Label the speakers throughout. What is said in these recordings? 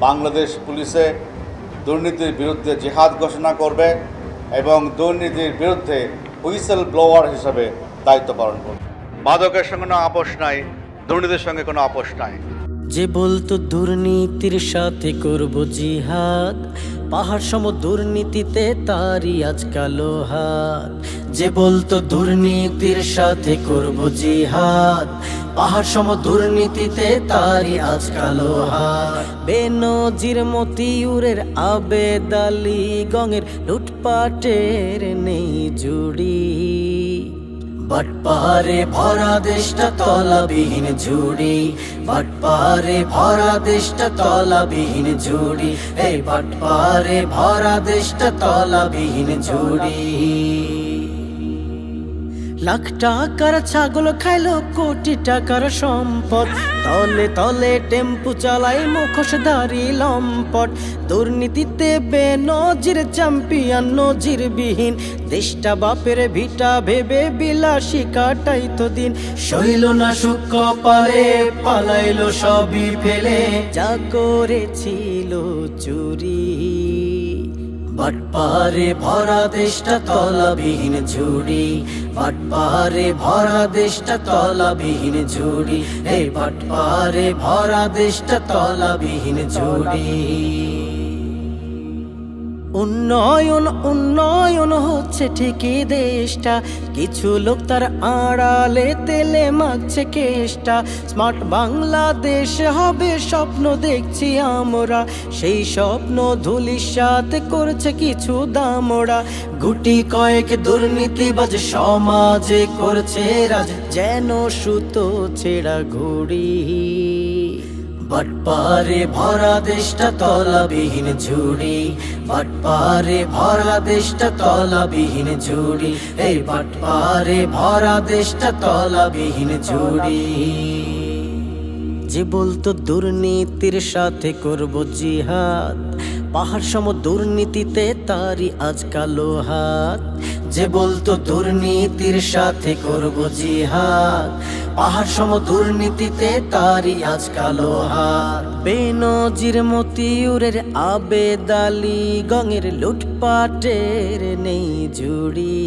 Speaker 1: বাংলাদেশ পুলিশে দুর্নীতির বিরুদ্ধে জিহাদ ঘোষণা করবে এবং দুর্নীতির বিরুদ্ধে হুইসেল ব্লোয়ার হিসেবে দায়িত্ব পালন করবে। মাদকের সঙ্গে কোনো আপোষ নাই, দুর্নীতির সঙ্গে কোনো আপোষ নাই।
Speaker 2: যে বলতো দুর্নীতির সাথে করব জিহাদ, পাহাড় সম দুর্নীতিতে তারই আজ কালো হাত। যে বলতো দুর্নীতির সাথে করব জিহাদ, পাহাড় সম দুর্নীতিতে তারই আজ কালো হাত। বেনজির মতিউরের আবেদ আলী গঙের লুটপাটের নেই জুড়ি, বাটপারে ভরা দেশটা তলাবিহীন ঝুড়ি, বাটপারে ভরা দেশটা তলাবিহীন ঝুড়ি, এই বাটপারে ভরা দেশটা তলাবিহীন ঝুড়ি। লাখ টাকার ছাগল খাইলো কোটি টাকার সম্পদ, তলে তলে টেম্পু চালাই মুখোশধারী লম্পট। দুর্নীতিতে বেনজির চ্যাম্পিয়ন নজিরবিহীন, দেশটা বাপের ভিটা ভেবে বিলাসী কাটাইতো দিন। সইল না সুখ কপালে, পালাইলো সবই ফেলে, যা করেছিল চুরি। বাটপারে ভরা দেশটা তলাবিহীন ঝুড়ি, বাটপারে ভরা দেশটা তলাবিহীন ঝুড়ি, এই বাটপারে ভরা দেশটা তলাবিহীন ঝুড়ি। উন্নয়ন উন্নয়ন হচ্ছে ঠিকই দেশটা, কিছু লোক তার আড়ালে তেলে মাখছে কেষ্টা। স্মার্ট বাংলাদেশ হবে স্বপ্ন দেখছি আমরা, সেই স্বপ্ন ধূলিসাৎ করছে কিছু দামড়া। গুটি কয়েক দুর্নীতিবাজ সমাজে করছে রাজ, যেন সুতো ছেঁড়া ঘুড়ি। বাটপারে ভরা দেশটা তলাবিহীন ঝুড়ি, বাটপারে ভরা দেশটা তলাবিহীন ঝুড়ি, এই বাটপারে ভরা দেশটা তলাবিহীন ঝুড়ি। যে বলতো দুর্নীতির সাথে করব জিহাদ, পাহাড় সম দুর্নীতিতে তারই আজ কালো হাত। যে বলতো দুর্নীতির সাথে করব জিহাদ, পাহাড় সম দুর্নীতিতে তারই আজ কালো হাত। বেনজির মতিউরের আবেদ আলী গঙের লুটপাটের নেই জুড়ি,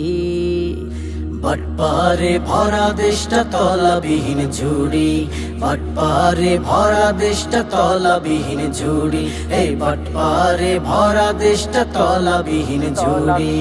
Speaker 2: বাটপারে ভরা দেশটা তলাবিহীন ঝুড়ি, বাটপারে ভরা দেশটা তলাবিহীন ঝুড়ি, এই বাটপারে ভরা দেশটা তলাবিহীন ঝুড়ি।